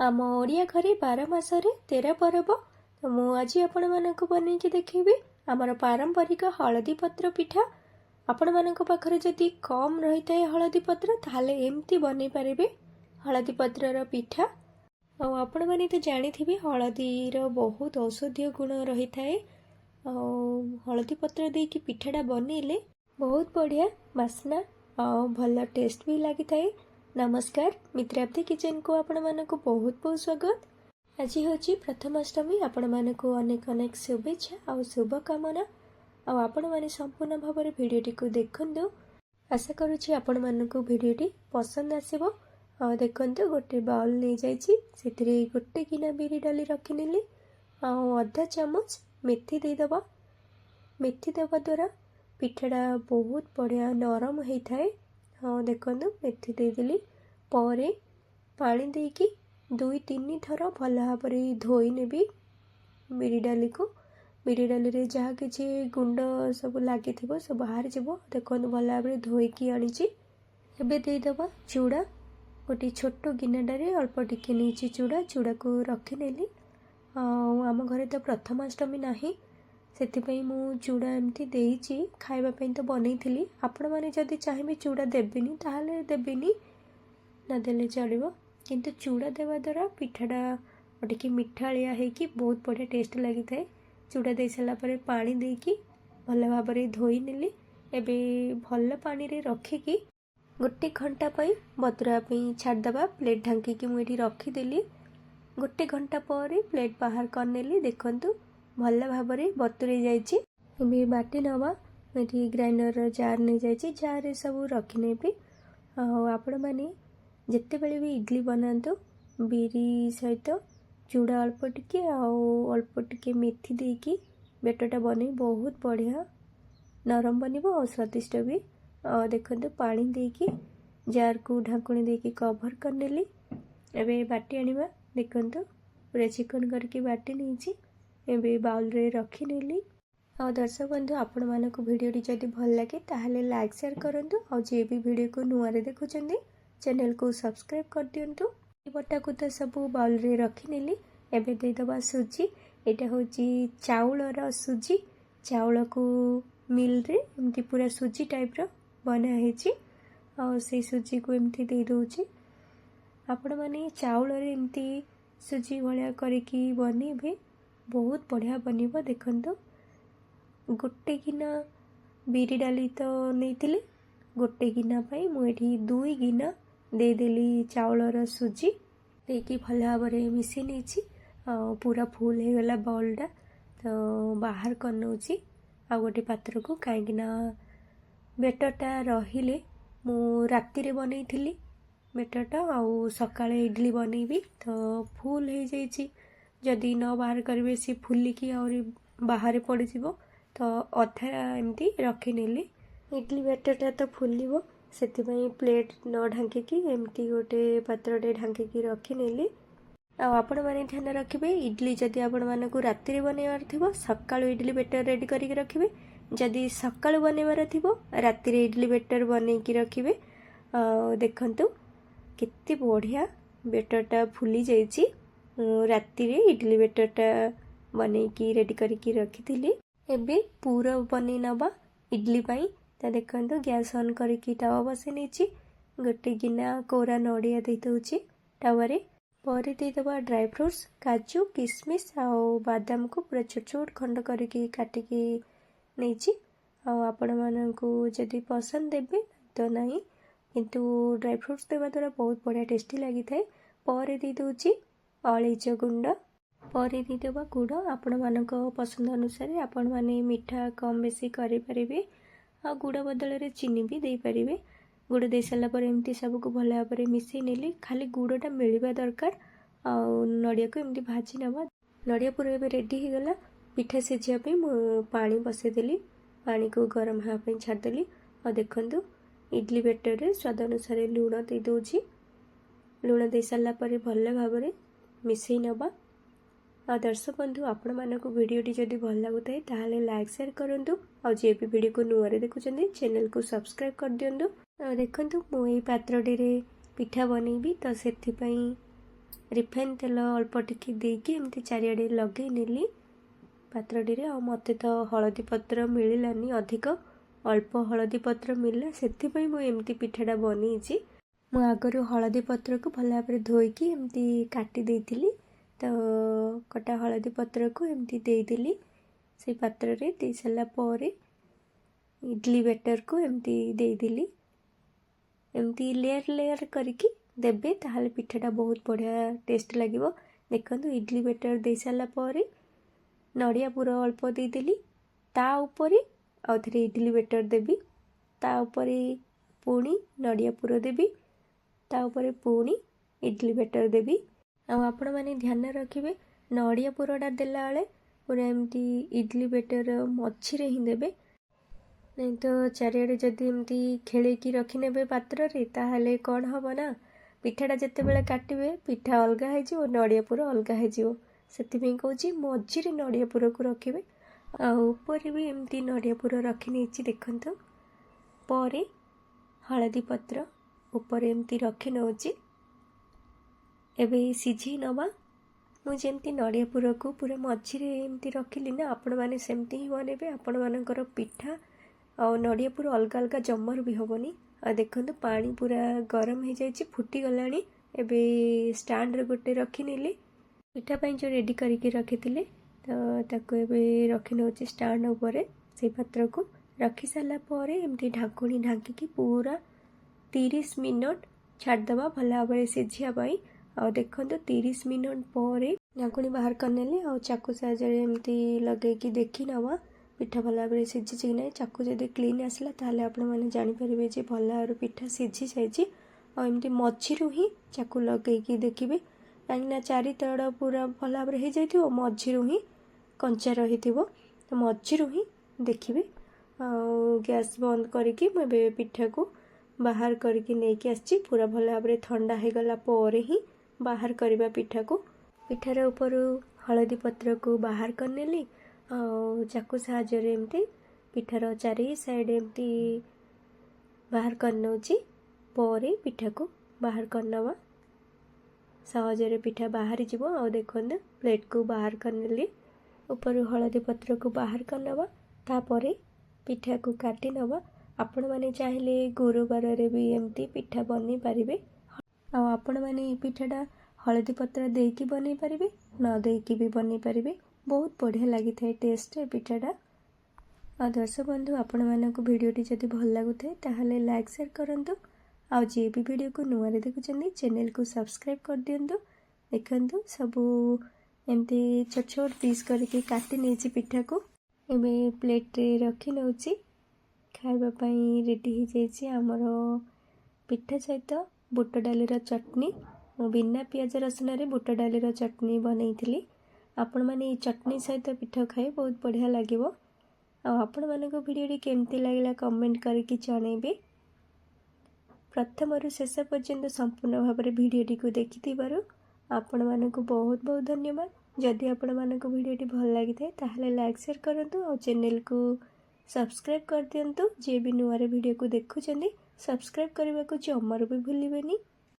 आम ओडिया घरे 12 मासरे 13 पर्व। तो मु आज आपण मानक बनैकी देखैबी आमर पारंपरिक हलदी पत्र पिठा। आपण मानक पाखरे जदि कम रही थाए हलदी पत्र ताहले एमती बनै पारिबे हलदी पत्रर पिठा। और आपण माने तो जानिथिबे हलदीर बहुत औषधीय गुण रही थाए। हलदी पत्र देकी पिठाटा बनैले बहुत बढ़िया बास्ना और भल टेस्ट भी लगी थाए। नमस्कार, मित्राप्ति किचन को आपण मानक बहुत बहुत स्वागत। आज हूँ प्रथमाष्टमी, आपण मानक अनेक अनेक शुभेच्छा और शुभकामना। आपण माने संपूर्ण भाव में भिडटी को देखु। आशा करुँची आपण मानक भिडटी पसंद आसब। देखते गोटे बाउल नहीं जाइए, गोटे गिना बिरी डाली रखिनेली आधा चामच मेथी देदबा। मेथी देवा द्वारा पिठाटा बहुत बढ़िया नरम होता है। हाँ देखो मेथी देदेली परे पानी देकी 2-3 थर भल भाव धोई नेबी बिरी डाली को। बिरी डाली रे जहाँ किसी गुंड सब लगी सब बाहर जीव। देखो भल भाव धोईकी आनी। एबे देदबा चूड़ा। गोटे छोट गिनाटारे अल्प टिके नहीं चूड़ा। चूड़ा को रखिनेली। आम घरे तो प्रथमाष्टमी नाही, से मु चूड़ा एमती देइची खाइबापी तो बनई। आपण मैंने जदि चाहिए चूड़ा देविनी ताहले देविनी, नदेले चलो। किंतु चूड़ा देवा द्वारा पिठाटा टिके मिठालिया होगी बहुत बढ़िया टेस्ट लगी थाए। चूड़ा दे सारापर पानी देकी भल भाव धोई नेली। एबे भल पानी रे रखिकी गोटे घंटा बतुरापी छाड़दबा। प्लेट ढांकी मुझे रखीदेली। गोटे घंटा पर प्लेट बाहर करनेली। देखंतु भल भाव बतुरे जाइए। बाटी नवा ये ग्राइंडर जार नहीं जाइए। जार सब रखिनेबी। आपण मैंने जिते बड़े भी इडली बनातु बिरी सहित चूड़ा अल्प टिके अल्प टिके मेथी देकी बेटरटा बन बहुत बढ़िया नरम बनिबो और स्वादिष्ट भी। देखते पानी देकी जार को ढाकुणी देकी कवर करनेली। एबे बाटी आनिबा। देखंतु पूरा चिकन करके बाटी नहीं एबे बाउल रे रखी नेली। और दर्शक बंधु आपण मानक वीडियो जदि भल लगे ताहले लाइक शेयर करंतु। और जे भी वीडियो को नुआ देखुचंदी चैनल को सब्सक्राइब कर दियंतु। बटा को तो सब बाउल रे रखी नेली। एबे देदबा सुजी। एटा होची चाउलर सुजी। चाउल को मिल रे एमती पूरा सुजी टाइप रो बना हेची और से सुजी को एमती दे दोची। आपण माने चाउल रे एमती सुजी भलिया करिकी बनेबे बहुत बढ़िया बनिबो। देखंतु गोटे गिना बिरी डाली तो नहीं, गोटे गिना पाई मुझे 2 गिना देदेली चाउलर सुजी देकी भल भाव मिसई नहीं। पूरा फुल हो गला बाउलटा तो बाहर कर नौची आ गोटे पात्र को। कहीं बेटरटा रहिले मु राति रे बनई थी बेटरटा आउ सकाळे इडली बनईबी तो फुल हो जाइए। जदि न बाहर करेंगे सी फुलिकी और बाहर पड़ जाव तो अधा एमती रखिनेली। इडली बेटरटा तो फुलिबो से प्लेट न ढांकी एमती गोटे पात्रटे ढांकी रखिनेली। आपण मैंने ध्यान रखिए इडली जदि आपण मानक राति बनइबार थी सकाळु इडली बेटर रेडी करके रखिए। जदि सकाळु बनइबार थी राति इडली बेटर बनईकी रखिए। देखंतु केते बढ़िया बेटरटा फुली जाइए। राति इडली बेटरटा बनईकी रेडी करके रखी। एबे पूरा बनै नबा इडली पाई। तो देखो गैस ऑन करके टावा बसई नहीं। गोटे गिना कोरा नड़िया दे दूची टावर पर देदबा ड्राई फ्रूट्स काजू किशमिश और बादाम को पूरा छोट छोट खंड करके काटिकी नहीं। आपण मानक जदि पसंद देबे तो नहीं, किंतु ड्राई फ्रूट्स देवा द्वारा बहुत बढ़िया टेस्टी लगी थाए। पर दे दूची अलैच गुंड। पर देदबा गुड़। आपण मानक पसंद अनुसार आपण माने मीठा कम बेसी करि परिबे। आ गुड़ बदल रे चीनी भी दे पारिबे। गुड़ दे सारा पर एमती सबको भल भाव मिसई नेली। खाली गुड़टा मिलवा दरकार। आ नड़िया को एमती भाजी नवा। नड़िया पूरा एबे रेडी हो गला। पिठा सिझापी पानी बसईदेली। पानी को गरम हाँपी छाड़देली। और देखंतु इडली बेटर रे स्वाद अनुसार लुण दे दोची। लुण दे सारा पर भल भाव मिसई नवा। दर्शक बंधु आपण मानक वीडियोटी जदि भल लगुताए ताहले लाइक शेयर करंतु। और जे भी वीडियो को नुआ देखुचंदी चैनल को सब्सक्राइब कर दियंतु। देखंतु मु एई पात्रटी रे पिठा बनईबी तो सेथि पई रिफाइन तेल अल्प टिके देकी एमती चारिआडे लगे नेली पात्रटीरे। आ मते तो हळदी पत्र मिलिलानी अधिक अल्प हळदी पत्र मिलला सेथिपई मु एमती पिठाटा बनेइछि। मु आगरु हळदी पत्र को भल भाबरे धोईकी एमती काटी देइथिली। तो कटा हळदी पत्र को एमती देइदिली से पात्र रे दे साला परे इडली बैटर को एमती देइदिली। एमती लेयर लेयर करके देबे ताहले पिठाटा बहुत बढ़िया टेस्ट लागिवो। देखंतु इडली बैटर दे साला परे नड़िया पूरा अल्प देइदिली ता ऊपरे आउ थरे इडली बैटर देबी ता ऊपरे पुणी नड़िया पूरा देबी ता ऊपरे पुणी इडली बैटर देबी। आपण माने ध्यान रखिबे नड़िया पूराटा देला बेले पूरा एमती इडली बैटर मझिरे ही देबे नहीं तो चारिआडे जदि एमती खेलेकी रखिनेबे पात्र रे ताहले कौन हबो ना पिठाटा जेते बेले काटिबे पिठा अलगा हे जिवो नड़िया पूरा अलगा हे जिवो। सेतिपई कहूची मझिरे नड़िया पूरा को रखिबे। आ ऊपर भी एमती नड़िया पूरा रखी नेछि देखंतु परे हळदी पत्र ऊपर एमती रखी नउची। एबे सिझी नवा मु जेमती नड़िया पूरा को पूरा मझिरे एमती रखिली ना आपण माने सेमती ही बनेबे। आपण मानकर पिठा और नड़िया पूरा अलग अलग जमर भी हेनी। आ देखंतु पानी पूरा गरम हो जाइए फुटी गलानी। एबे स्टैंड रे गोटे रखी नेली पिठा पई जो रेडी करके रखिथिले तो ताको एबे रखी नउची स्टैंड ऊपर से पात्र को रखी साला परे एमती ढाकुणी ढांकी की पूरा 30 मिनट छाड़दबा भल भाव सिझिया पाई। आ देखंतु 30 मिनट पर ढाकुणी बाहर करनेली आ चाकू साहाय्य एमती लगेकी देखी नवा पिठा भल भाव सिझी कि ना। चाकू जदि क्लीन आसला ताहले आपण माने जानि परिबे जे भल भाव पिठा सिझी जाइछि। आ एमती मझिरु ही चाकू लगेकी देखिबे काईना चारि तड़ पूरा भल भाव हो जाइथिबो मझिरु ही कंचा रहिथिबो तो मझिरु ही देखिबे। आ गैस बंद करके मुबे पिठा को बाहर करके नेकी आछि पूरा भल भाव ठंडा हो गला पर ही बाहर करबा पिठा को। पिठार ऊपर हळदी पत्र को बाहर करनेली चाकू साहाय्य एमती पिठार चारि साइड एमती बाहर करनौची परे पिठा को बाहर करनवा सहजरे पिठा बाहरी जीवो। आ देखंतु प्लेट को बाहर करनेली ऊपर हळदी पत्र को बाहर करनवा तापरे पिठा को काटी नवा। आपण माने चाहिले गुरुवार रे भी एमती पिठा बनी पारिबे। आ आपण माने पिठाटा हळदी पत्र देकी बनी पारिबे न देकी भी बनी पारिबे। बहुत बढ़िया लगी था टेस्ट पिठाटा। आ दर्शक बंधु आपण मानक वीडियोटी जदि भल लागुଥାଏ ताहले लाइक शेयर करंतु। आ जे भी वीडियो को नुआ रे देखुचंदी चैनल को सब्सक्राइब कर दियंतु। देखंतु सबू एमती छोट छोट पीस करके काटी नेछि पिठा को एबे प्लेट रे रखी नउछि खाइबा पई रेडी हो जाइछि। हमर पिठा सहित बुट डालीर चटनी बिना पियाज रसुन रे बुट डालीर चटनी बनैथिली। आपण माने चटनी सहित पिठा खाए बहुत बढ़िया लागिवो। आपण मानक वीडियोटी केमती लागिला कमेंट करके जणैबे। प्रथम रु शेष पर्यंत संपूर्ण भाव में वीडियोटी को देखिथिबारु आपण मानक बहुत बहुत धन्यवाद। जदि आपण मानक वीडियोटी भल लगी थाए ताहले लाइक शेयर करंतु और चैनल को सब्सक्राइब कर दियंतु। जे भी नुआ वीडियो को देखुचंदी सब्सक्राइब करने को जमार भी भूलिबेनी।